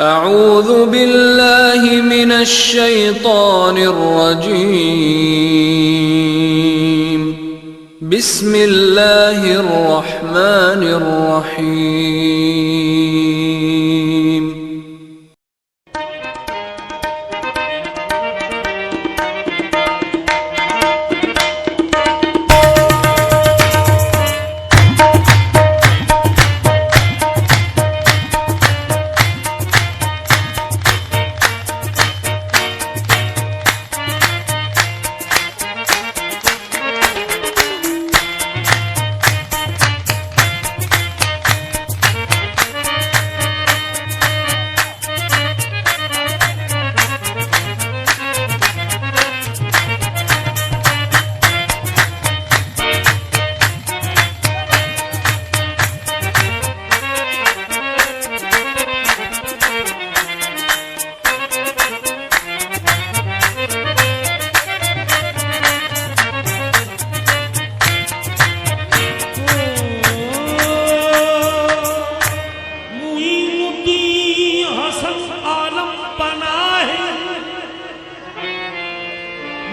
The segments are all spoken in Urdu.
أعوذ بالله من الشيطان الرجيم بسم الله الرحمن الرحيم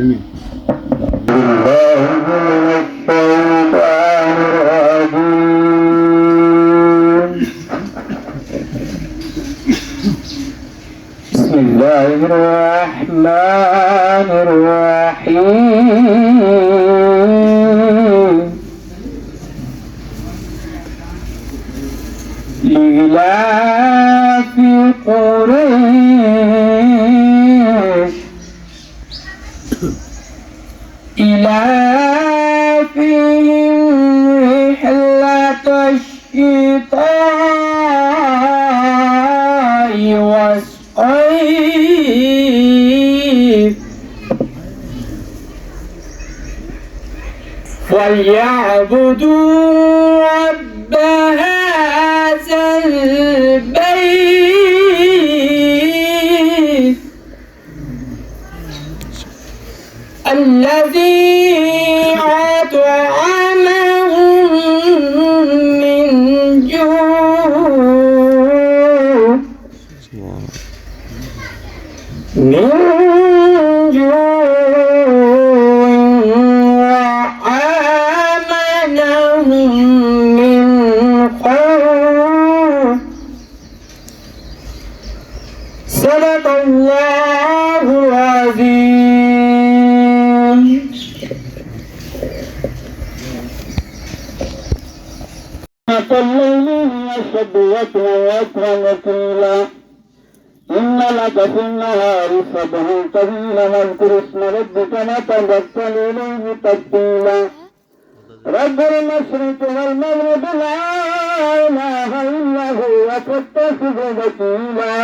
بسم الله الرحمن الرحيم لإلاف قريش إلافهم رحلة الشتاء والصيف فليعبدوا رب هذا البيت الذي أطعمهم من جوع وآمنهم من خوف صدق الله العظيم. الليل أشد وطئا وأسرع وقيلا إن لك في النهار سبحا طويلا واذكر اسم ربك وتبتل إليه تبتيلا رب المشرق والمغرب لا إله إلا هو فاتخذه وكيلا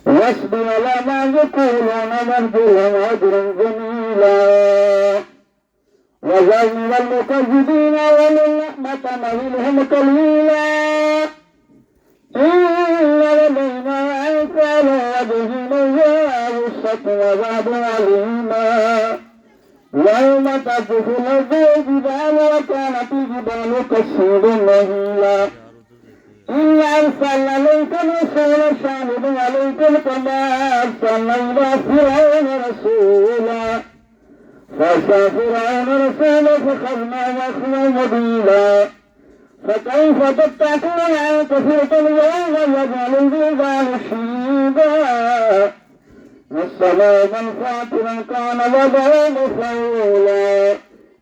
واصبر على ما يقولون وارجو لهم أجرا جميلا وذرني والمكذبين ومن نعمة مهلهم قليلا إن لدينا أنكالا وجهيما وغصة وبعد عليما يوم تقف الأرض والجبال وكانت الجبال كالسيل مهيلا إنا أرسلنا إليكم رسولا شاهدا عليكم كما أرسلنا إلى فرعون رسولا فعصى فرعون رسولا فأخذناه أخذا وبيلا فكيف تتقون أن كثرة اليوم يجعل الجبال شيبا والسماء فاطرا كان وضعه مفعولا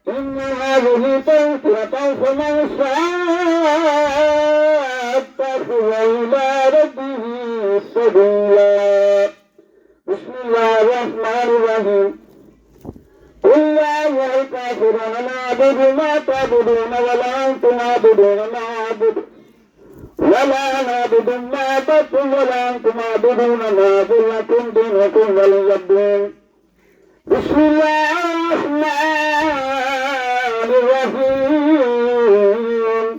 إن هذه تذكرة فمن شاء اتخذ إلى ربه سبيلا. بسم الله الرحمن الرحيم. قل يا أيها الكافرون لا أعبد ما تعبدون ولا أنتم عابدون ما أعبد ولا نعبد ما عبدتم ولا أنتم عابدون ما أعبد لكم دينكم ولي الدين. بسم الله الرحمن الرحيم.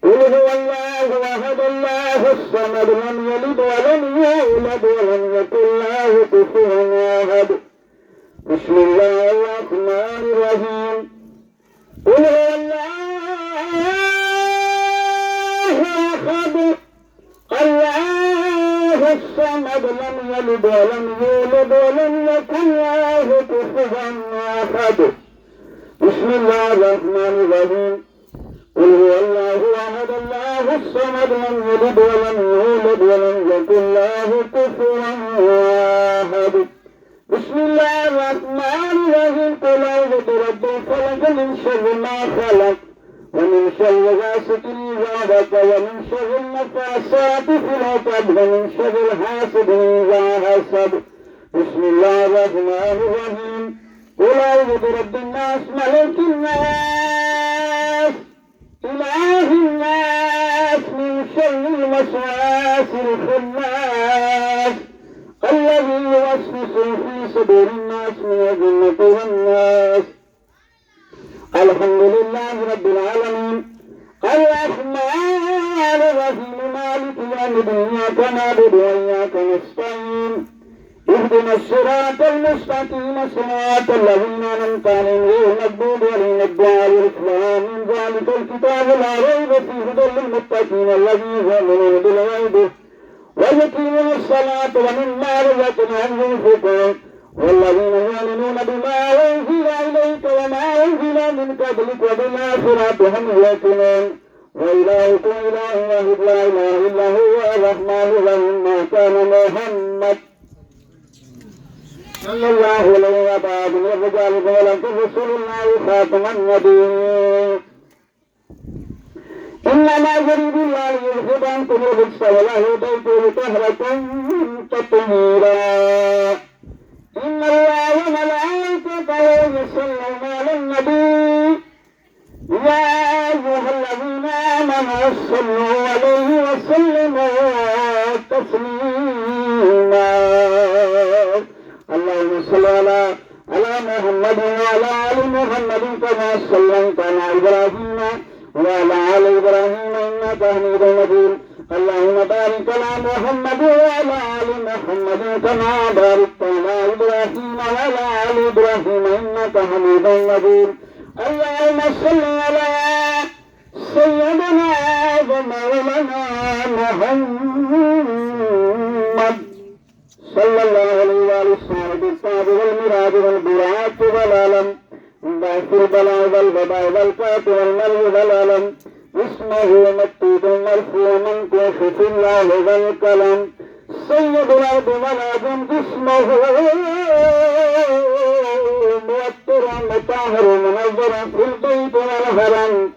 قل هو الله أحد الله الصمد لم يلد ولم يولد ولم يكن له كفوا أحد. بسم الله الرحمن الرحيم. قل هو الله أحد الله الصمد لم يلد ولم يولد ولم يكن له كفوا أحد. بسم الله الرحمن الرحيم. قل هو الله أحد الله الصمد لم يلد ولم يولد ولم يكن له كفوا أحد. بسم الله الرحمن الرحيم. قل أعوذ برب الفلق من شر ما خلق ومن شر غاسق إذا وقب ومن شر النفاثات في العقد ومن شر حاسد إذا حسد. بسم الله الرحمن الرحيم. قل أعوذ برب الناس ملك الناس إله الناس من شر الوسواس الخناس الذي يوسوس في صدور الناس من الجنة والناس. الحمد لله رب العالمين الرحمن الرحيم مالك يوم الدين إياك نعبد وإياك نستعين اهدنا الصراط المستقيم صراط الذين أنعمت عليهم غير المغضوب عليهم ولا الضالين. من ذلك الكتاب لا ريب فيه هدى للمتقين الذين يؤمنون بالغيب ويقيمون الصلاة ومما رزقناهم ينفقون والذين يؤمنون بما أنزل إليك وما أنزل من قبلك وبالآخرة هم يوقنون وإلهكم إله واحد لا إله إلا هو الرحمن الرحيم ما كان محمد صلى الله عليه وسلم من رجالكم ولكن رسول الله خاتم النبيين إنما يريد الله ليذهب عنكم الرجس وليهديكم طهرة تطهيرا إن الله وملائكته يصلون على النبي يا أيها الذين آمنوا صلوا عليه وسلموا تسليما اللهم صل على محمد وعلى آل محمد كما صليت على إبراهيم وعلى آل إبراهيم إنك حميد مجيد اللهم بارك على محمد وعلى آل محمد كما باركت على إبراهيم وعلى آل إبراهيم إنك حميد مجيد اللهم صل على سيدنا ومولانا محمد صلى الله عليه وسلم بالصعب والمراد والبراءة والعلم بعث البلاء والبداء والكات والمرء والعلم اسمه مكتوب مرفوع منكوش في الله والكلام سيد الأرض والعظم اسمه موتر مطهر منظر في البيت والهرم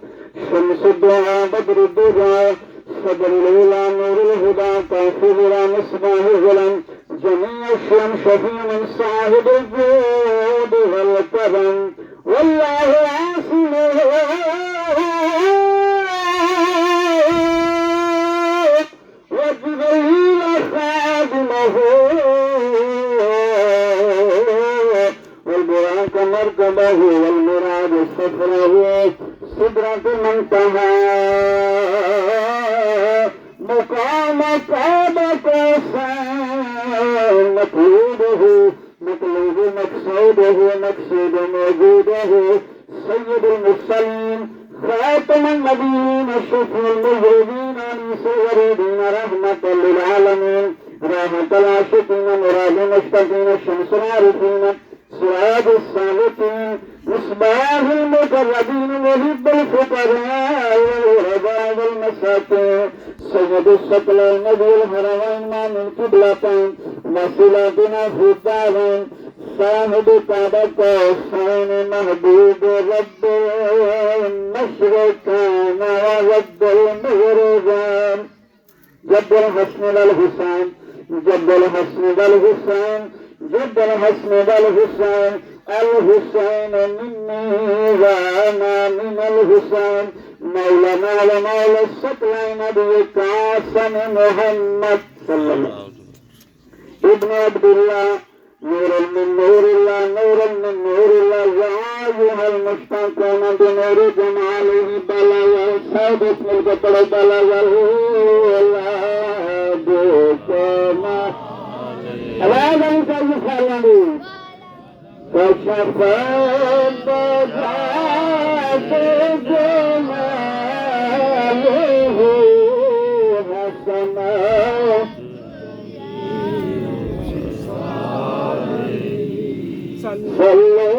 شمس الدعاء بدر الدجى صدر الأولى نور الهدى كافر مصباح الظلم جميع الشيم شفيع من صاحب الجود والكرم والله عاصمه وجبريل خادمه والبراق مركبه والمراد سفره سدرة منتهى مقام قاب قوسين مطلوبه مطلوب مقصوده مقصود موجوده سيد المرسلين خاتم النبيين الشفع المذنبين أنيس الوريدين رحمة للعالمين راحة العاشقين مراد المشتقين الشمس العارفين سراج الصالحين مصباح المقربين محب الفقراء والغرباء والمساكين سيد الثقلين نبي الحرمين ما من قبلتين وصلاتنا في الدارين صاحب كعبة قوسين محبوب رب المشرقين ورب المغربين جد الحسن والحسين جد الحسن والحسين جد الحسن والحسين الحسين مني وأنا من الحسين مولانا ومولى الثقلين نبيك عاصم محمد صلى الله عليه وسلم ابن عبد الله نور من نور الله نور من نور الله يا أيها المشتاقون بنور جماله بلا صوت اسم البطل بلا والأولاد كما هذا يسأل فعلني فشفاء بذات جماله حسنا صلوا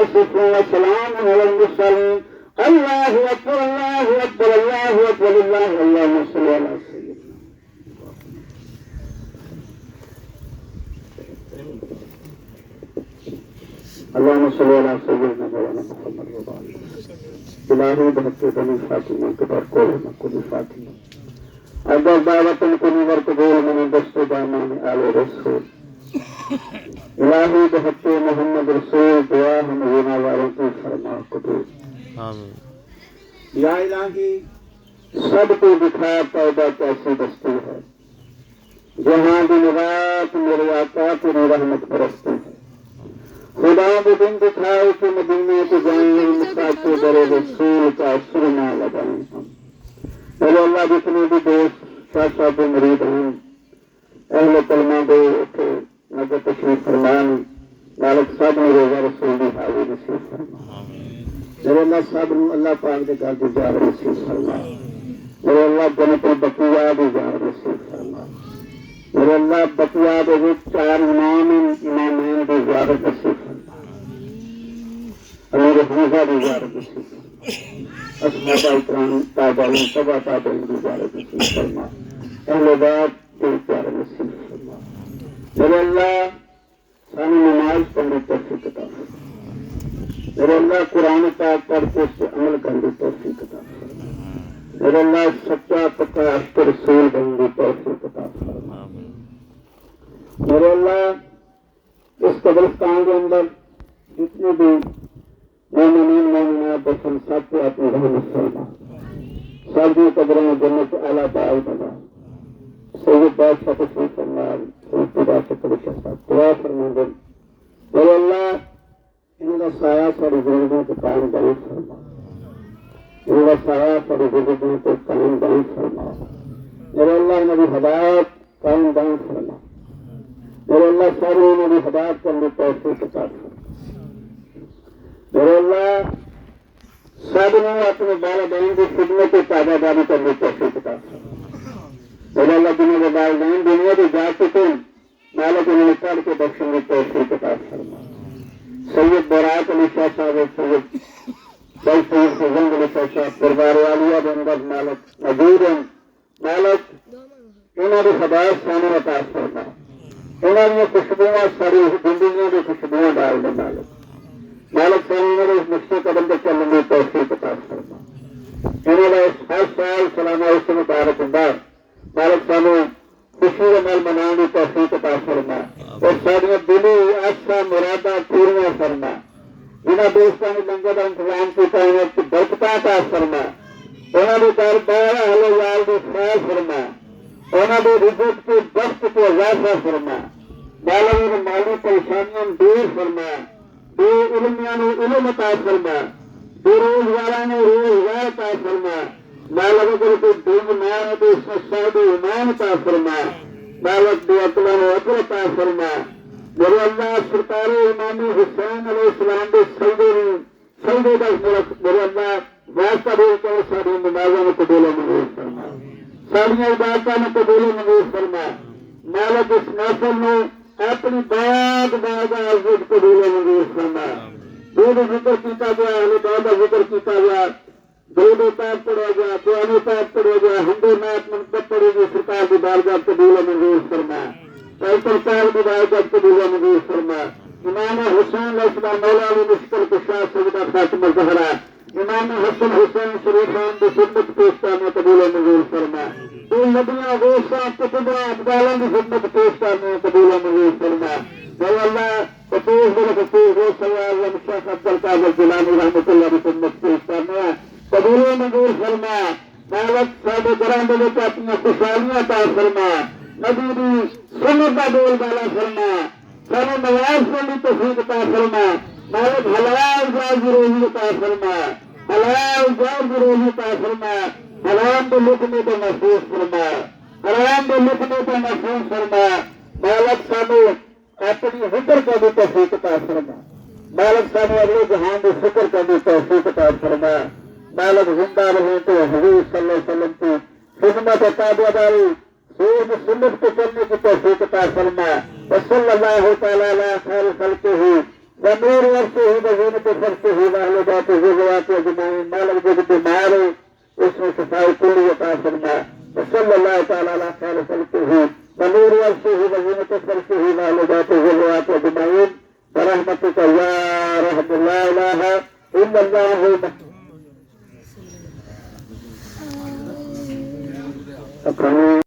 يصفون وسلام على المرسلين الله أكبر الله أكبر الله أكبر الله اللهم صل على سيدنا اللهم صل على سيدنا مولانا محمد وعلى إلهي بحق بني فاطمة كبر كلنا كل فاطمة أجل دعوة كل ورقبول من دست دامان آل رسول إلهي بحق محمد رسول دعا ہم ہونا والوں کی فرما قبول آمین یا الہی سب کو دکھا توبہ کیسی بستی ہے جہاں دن رات میرے آقا تیری رحمت برستی ہے خدا بھی دن دکھائے کہ مدینے کو جائیں مساکے در رسول کا سرنا لگائیں ہم میرے اللہ جتنے بھی دوست شاہ صاحب مرید ہیں اہل کلمہ دے اٹھے نظر تشریف فرمان مالک صاحب نے روزہ رسول دی حاضر نصیب فرما میرے اللہ صاحب نے اللہ پاک دے گھر دی زیارت نصیب فرما میرے اللہ جنت البقیہ دی زیارت نصیب فرما میرے اللہ بقیہ دے وچ 4 امامین دی زیارت نصیب فرما امیر حمزہ دی زیارت نصیب فرما اسماء اکرام تابعین تبع تابعین دی زیارت نصیب فرما اہل بیت دی زیارت نصیب فرما میرے اللہ سانی نماز پڑھنے توفیق عطا فرما میرے اللہ قرآن پاک پڑھ کے اس سے عمل کرنے کی توفیق عطا فرما میرے اللہ سچا پکا عشق رسول بننے کی توفیق عطا فرما میرے اللہ اس قبرستان کے اندر جتنے بھی مومنین مومنات دفن سب کو اپنی رحمت فرما سب کی قبروں میں جنت اعلیٰ باغ بنا سید بادشاہ تشریف فرما سید بادشاہ تشریف دعا فرما دے میرے اللہ ان کا سایہ ساری زندگیوں کو قائم دائم فرما ان کا سایہ ساری زندگیوں کو قائم دائم فرما میرے اللہ ان کی ہدایت قائم دائم فرما میرے اللہ ساری ان کی ہدایت کرنے توفیق عطا فرما میرے اللہ سب نے اپنے والدین کی خدمت کی تابع داری کرنے توفیق عطا فرما میرے اللہ جنہوں کے والدین دنیا سے جا چکے مالک انہیں پڑھ کے بخشنے کی توفیق عطا فرما سید برات علی شاہ صاحب سید سید خزند علی شاہ صاحب دربار والیہ بندر مالک موجود ہیں مالک انہوں نے ہدایت سامنے عطا فرما انہوں نے خوشبوئیں ساری زندگیوں کی خوشبوئیں ڈال دیں مالک مالک سامنے اس نقشے قدم پہ چلنے کی توفیق عطا فرما انہوں نے ہر سال سالانہ اس مبارک بعد مالک سامنے خوشی عمل منانے کی توفیق عطا فرما اور ساری دلی آسا مرادہ پوریاں فرما جنہاں دوستوں نے لنگر کا انتظام کیا ہے برکتاں عطا فرما انہوں نے دربار اہل یار کی خیر فرما انہوں نے رزق کے بخت کو اضافہ فرما مالک نے مالی پریشانیاں دور فرما بے علمیاں نے علم عطا فرما بے روزگاراں نے روزگار عطا فرما مالک اگر کوئی دین نہ ہے تو اس میں صاحب ایمان عطا فرما مالک بے عقلوں نے عقل عطا فرما میرے اللہ سرکار امام حسین علیہ السلام کے سجدے کا میرے اللہ واسطہ دے کر ساری نمازوں میں قبول و منظور فرما ساری عبادتوں میں قبول و منظور فرما مالک اس محفل میں اپنی بات عزت قبول و منظور فرما جو ذکر کیتا گیا اہل بیت کا ذکر کیتا گیا درود پاک پڑھا گیا قرآن پاک پڑھا گیا حمد نعت منقبت پڑھی گئی سرکار کی بارگاہ قبول و منظور فرما سرکار کی بارگاہ قبول و منظور فرما امام حسین علیہ السلام مولا علی مشکل کشا سیدہ فاطمہ زہرا امام حسن حسین شریفان کی خدمت پیش کرنے قبول و منظور فرما ان نبیاں غوثاں قطباں ابدالاں کی خدمت پیش کرنے قبول و منظور فرما میرے اللہ فتوح بن فتوح غوث اللہ شیخ عبد القادر جیلانی رحمۃ اللہ کی خدمت پیش کرنے قبول و منظور فرما مالک سارے گھراں دے وچ اپنی خوشحالیاں عطا فرما نبی دی سنت دا بول بالا فرما سانو نواز کرنے کی توفیق عطا فرما مالک حلال جائز روزی عطا فرما حلال جائز روزی عطا فرما حرام کے لکنے کو محفوظ فرما حرام کے لکنے کو محفوظ فرما مالک سانو اپنی فکر کا بھی توفیق عطا فرما مالک سانو اگلے جہان کی فکر کا بھی توفیق عطا فرما مالک زندہ رہے تو حضور صلی اللہ علیہ وسلم کی خدمت تابعداری سورج سنت کو چلنے کی توفیق عطا فرما وصلی اللہ تعالی علی خیر خلقہ ونور ورثه وزينة فرشه وأهل ذاته وزواته أجمعين ما لم يجد ماله اسمه صفاء كل وقاصر ما وصلى الله تعالى على خير خلقه ونور ورثه وزينة فرشه وأهل ذاته وزواته أجمعين برحمتك يا رحم لا إله إلا الله أكرمه